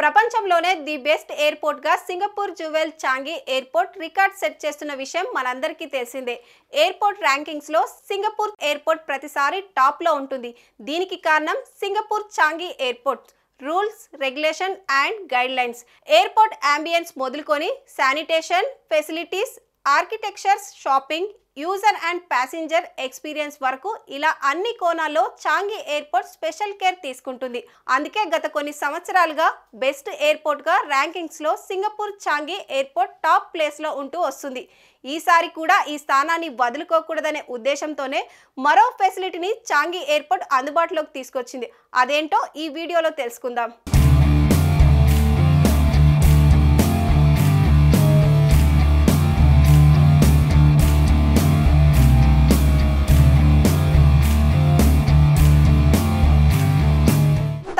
ప్రపంచంలోనే the best airport గా Singapore Jewel Changi airport record set చేస్తున్న విషయం మనందరికీ తెలిసిందే. ఎయిర్పోర్ట్ ర్యాంకింగ్స్ లో సింగపూర్ ఎయిర్పోర్ట్ ప్రతిసారి టాప్ లో ఉంటుంది. దీనికి కారణం Singapore Changi airport rules, regulation and guidelines. Airport ambience మొదలుకొని sanitation facilities, architectures, shopping, user and passenger experience వరకు ఇలా అన్ని కోణాల్లో చాంగి ఎయిర్పోర్ట్ స్పెషల్ కేర్ తీసుకుంటుంది. అందుకే గత కొన్ని సంవత్సరాలుగా బెస్ట్ ఎయిర్పోర్ట్ గా ర్యాంకింగ్స్ లో Singapore Changi airport top place లో ఉంటూ వస్తుంది. ఈసారి కూడా ఈ స్థానాన్ని వదులుకోకూడదనే ఉద్దేశంతోనే మరో ఫెసిలిటీని చాంగి ఎయిర్పోర్ట్ అందుబాటులోకి తీసుకొచ్చింది. అదేంటో ఈ వీడియోలో తెలుసుకుందాం.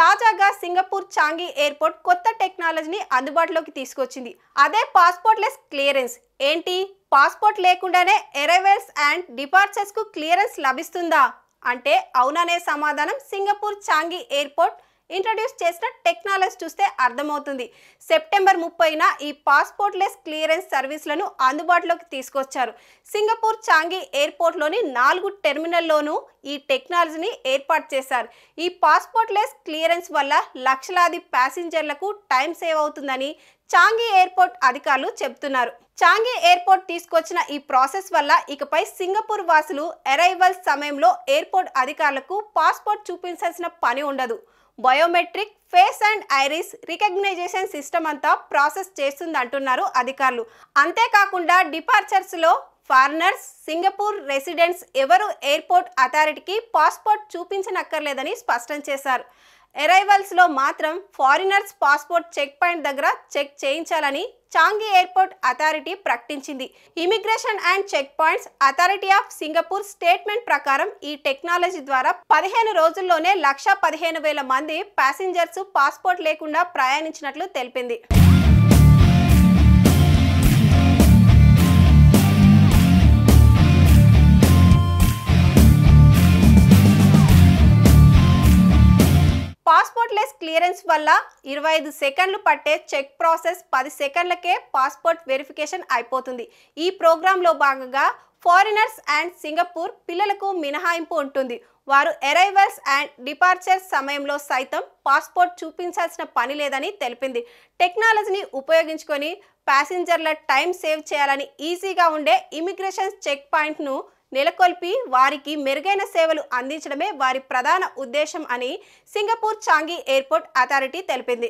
తాజాగా సింగపూర్ చాంగి ఎయిర్పోర్ట్ కొత్త టెక్నాలజీని అందుబాటులోకి తీసుకొచ్చింది. అదే పాస్పోర్ట్ లెస్ క్లియరెన్స్. ఏంటి, పాస్పోర్ట్ లేకుండానే అరైవల్స్ అండ్ డిపార్చర్స్ కు క్లియరెన్స్ లభిస్తుందా అంటే అవుననే సమాధానం సింగపూర్ చాంగి ఎయిర్పోర్ట్ ఇంట్రడ్యూస్ చేసిన టెక్నాలజీ చూస్తే అర్థమవుతుంది. సెప్టెంబర్ 30న ఈ పాస్పోర్ట్ లెస్ క్లియరెన్స్ సర్వీసులను అందుబాటులోకి తీసుకొచ్చారు. సింగపూర్ చాంగి ఎయిర్పోర్ట్లోని 4 టెర్మినల్లోనూ ఈ టెక్నాలజీని ఏర్పాటు చేశారు. ఈ పాస్పోర్ట్ లెస్ క్లియరెన్స్ వల్ల లక్షలాది ప్యాసింజర్లకు టైం సేవ్ అవుతుందని చాంగి ఎయిర్పోర్ట్ అధికారులు చెబుతున్నారు. చాంగి ఎయిర్పోర్ట్ తీసుకొచ్చిన ఈ ప్రాసెస్ వల్ల ఇకపై సింగపూర్ వాసులు అరైవల్ సమయంలో ఎయిర్పోర్ట్ అధికారులకు పాస్పోర్ట్ చూపించాల్సిన పని ఉండదు. Biometric, face and iris recognition system అంతా ప్రాసెస్ చేస్తుంది అంటున్నారు అధికారులు. అంతేకాకుండా డిపార్చర్స్ లో ఫారినర్స్, సింగపూర్ రెసిడెంట్స్ ఎవరు ఎయిర్పోర్ట్ అథారిటీకి పాస్పోర్ట్ చూపించనక్కర్లేదని స్పష్టం చేశారు. అరైవల్స్ లో మాత్రం ఫారినర్స్ పాస్పోర్ట్ చెక్ పాయింట్ దగ్గర చెక్ చేయించాలని చాంగి ఎయిర్పోర్ట్ అథారిటీ ప్రకటించింది. Immigration and checkpoints authority of Singapore statement ప్రకారం ఈ టెక్నాలజీ ద్వారా 15 రోజుల్లోనే 1,15,000 మంది ప్యాసింజర్స్ పాస్పోర్ట్ లేకుండా ప్రయాణించినట్లు తెలిపింది. పాస్పోర్ట్ లెస్ క్లియరెన్స్ వల్ల 25 సెకండ్లు పట్టే చెక్ ప్రాసెస్ 10 సెకండ్లకే పాస్పోర్ట్ వెరిఫికేషన్ అయిపోతుంది. ఈ ప్రోగ్రాంలో భాగంగా ఫారినర్స్ అండ్ సింగపూర్ పిల్లలకు మినహాయింపు ఉంటుంది. వారు అరైవల్స్ అండ్ డిపార్చర్స్ సమయంలో సైతం పాస్పోర్ట్ చూపించాల్సిన పని లేదని తెలిపింది. టెక్నాలజీని ఉపయోగించుకొని ప్యాసింజర్ల టైం సేవ్ చేయాలని ఈజీగా ఉండే ఇమిగ్రేషన్ చెక్ పాయింట్ను నెలకొల్పి వారికి మెరుగైన సేవలు అందించడమే వారి ప్రధాన ఉద్దేశం అని సింగపూర్ చాంగి ఎయిర్పోర్ట్ అథారిటీ తెలిపింది.